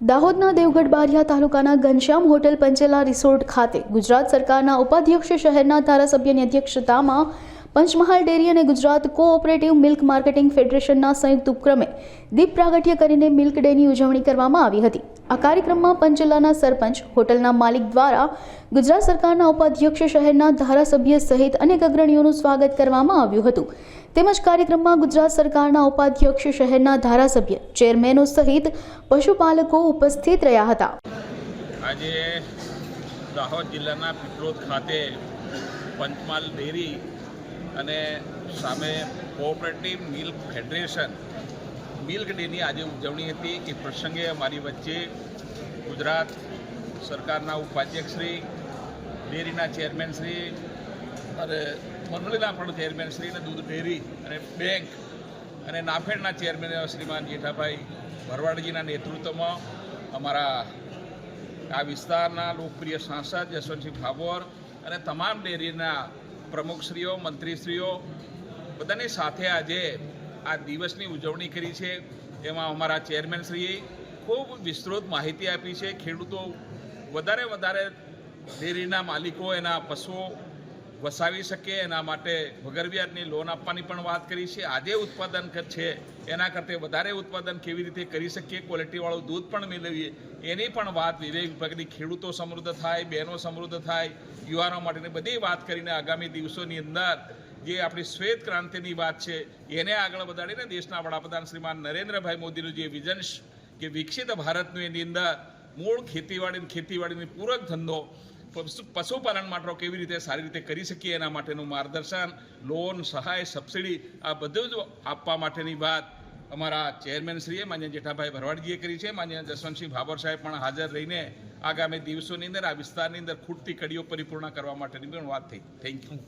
દાહોદના દેવગઢ બારિયા તાલુકાના Ghanshyam hotel Panchela resort ખાતે ગુજરાત સરકારના ઉપાધ્યક્ષ શહેરના ધારાસભ્યની અધ્યક્ષતામાં પંચમહાલ ડેરી અને ગુજરાત કોઓપરેટિવ મિલ્ક માર્કેટિંગ ફેડરેશનના સંયુક્ત ઉપક્રમે દીપ પ્રાગટ્ય કરીને મિલ્ક ડેની ઉજવણી કરવામાં આવી હતી। આ કાર્યક્રમમાં પંચેલાના સરપંચ, હોટલના માલિક દ્વારા ગુજરાત સરકારના ઉપાધ્યક્ષ શહેરના ધારાસભ્ય સહિત અનેક અગ્રણીઓનું સ્વાગત કરવામાં આવ્યું હતું। તેમજ કાર્યક્રમમાં ગુજરાત સરકારના ઉપાધ્યક્ષ શહેરના ધારાસભ્ય, ચેરમેનો સહિત પશુપાલકો ઉપસ્થિત રહ્યા હતા। આજે દાહોદ જિલ્લાના પીપલોદ ખાતે પંચમહાલ ડેરી અને સામે કોઓપરેટિવ મિલ્ક ફેડરેશન મિલ્ક ડેની આજે ઉજવણી હતી। એ પ્રસંગે અમારી વચ્ચે ગુજરાત સરકારના ઉપાધ્યક્ષશ્રી, ડેરીના ચેરમેનશ્રી અને મંડળીના પણ ચેરમેનશ્રી અને દૂધ ડેરી અને બેંક અને નાફેડના ચેરમેન શ્રીમાન જેઠાભાઈ ભરવાડજીના નેતૃત્વમાં અમારા આ વિસ્તારના લોકપ્રિય સાંસદ જસવંતસિંહ ભાભોર અને તમામ ડેરીના પ્રમુખશ્રીઓ, મંત્રીશ્રીઓ બધાની સાથે આજે આ દિવસની ઉજવણી કરી છે। એમાં અમારા ચેરમેનશ્રીએ ખૂબ વિસ્તૃત માહિતી આપી છે। ખેડૂતો વધારે ડેરીના માલિકો એના પશુઓ વસાવી શકે એના માટે વગર વ્યાજની લોન આપવાની પણ વાત કરી છે। આજે ઉત્પાદન છે એના કરતાં વધારે ઉત્પાદન કેવી રીતે કરી શકીએ, ક્વોલિટીવાળું દૂધ પણ મેળવીએ એની પણ વાત વિવેક વિભાગની ખેડૂતો સમૃદ્ધ થાય, બહેનો સમૃદ્ધ થાય, યુવાનો માટેની બધી વાત કરીને આગામી દિવસોની અંદર જે આપણી શ્વેત ક્રાંતિની વાત છે એને આગળ વધારીને દેશના વડાપ્રધાન શ્રીમાન નરેન્દ્રભાઈ મોદીનું જે વિઝન કે વિકસિત ભારતનું એની અંદર મૂળ ખેતીવાડીની પૂરક ધંધો, પશુપાલન માટે કેવી રીતે સારી રીતે કરી શકીએ એના માટેનું માર્ગદર્શન, લોન, સહાય, સબસિડી આ બધું જ આપવા માટેની વાત અમારા ચેરમેનશ્રીએ માન્ય જેઠાભાઈ ભરવાડજીએ કરી છે। માન્ય જસવંતસિંહ ભાભોર સાહેબ પણ હાજર રહીને આગામી દિવસોની અંદર આ વિસ્તારની અંદર ખૂટતી કડીઓ પરિપૂર્ણ કરવા માટેની પણ વાત થઈ। Thank you.